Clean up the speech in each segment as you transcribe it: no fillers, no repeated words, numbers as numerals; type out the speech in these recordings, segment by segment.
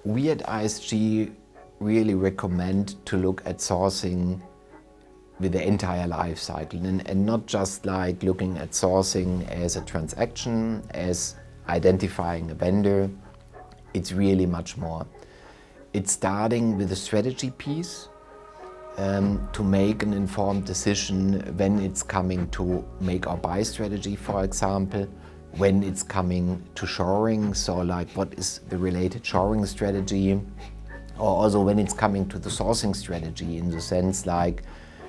We at ISG really recommend to look at sourcing with the entire life cycle and not just like looking at sourcing as a transaction, as identifying a vendor. It's really much more. It's starting with the strategy piece to make an informed decision when it's coming to make or buy strategy, for example, when it's coming to shoring, so like what is the related shoring strategy, or also when it's coming to the sourcing strategy, in the sense like,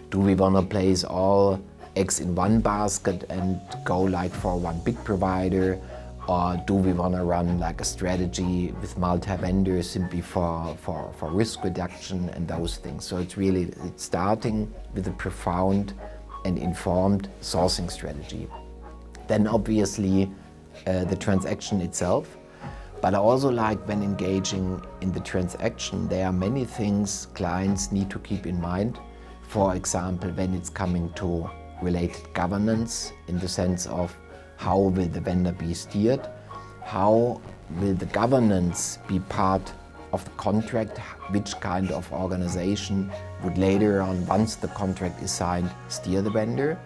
do we want to place all eggs in one basket and go like for one big provider, or do we want to run like a strategy with multi-vendors simply for risk reduction and those things. So it's starting with a profound and informed sourcing strategy. Then obviously the transaction itself, but also like when engaging in the transaction, there are many things clients need to keep in mind. For example, when it's coming to related governance, in the sense of how will the vendor be steered, how will the governance be part of the contract, which kind of organization would later on, once the contract is signed, steer the vendor.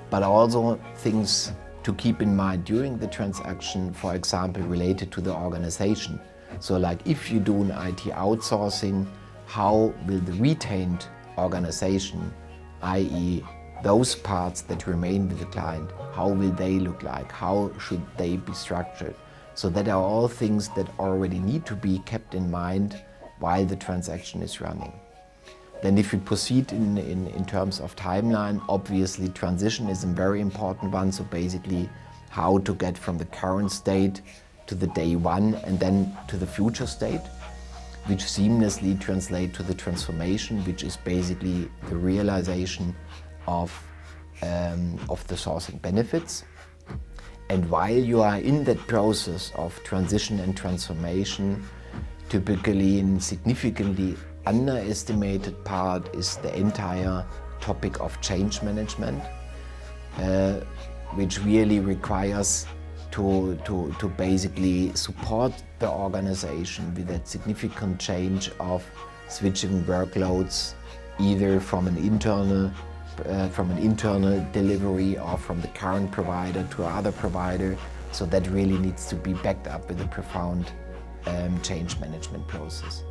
But also things to keep in mind during the transaction, for example, related to the organization. So like if you do an IT outsourcing, how will the retained organization, i.e. those parts that remain with the client, how will they look like? How should they be structured? So that are all things that already need to be kept in mind while the transaction is running. Then if you proceed in terms of timeline, obviously transition is a very important one. So basically how to get from the current state to the day one and then to the future state, which seamlessly translate to the transformation, which is basically the realization of the sourcing benefits. And while you are in that process of transition and transformation, typically in significantly underestimated part is the entire topic of change management, which really requires to basically support the organization with that significant change of switching workloads, either from an internal delivery or from the current provider to another provider. So that really needs to be backed up with a profound change management process.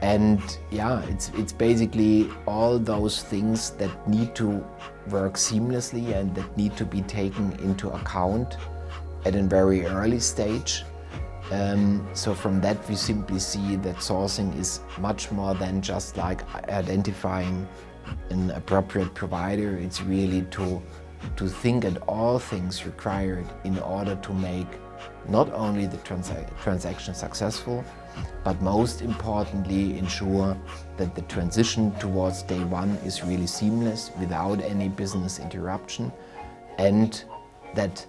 And yeah, it's basically all those things that need to work seamlessly and that need to be taken into account at a very early stage. So from that we simply see that sourcing is much more than just like identifying an appropriate provider. It's really to think at all things required in order to make not only the transaction successful, but most importantly ensure that the transition towards day one is really seamless without any business interruption, and that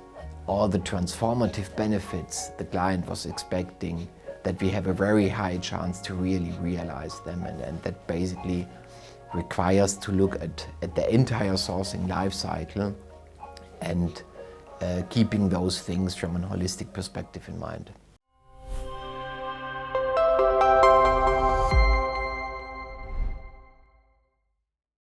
all the transformative benefits the client was expecting, that we have a very high chance to really realize them, and that basically requires to look at the entire sourcing life cycle and keeping those things from a holistic perspective in mind.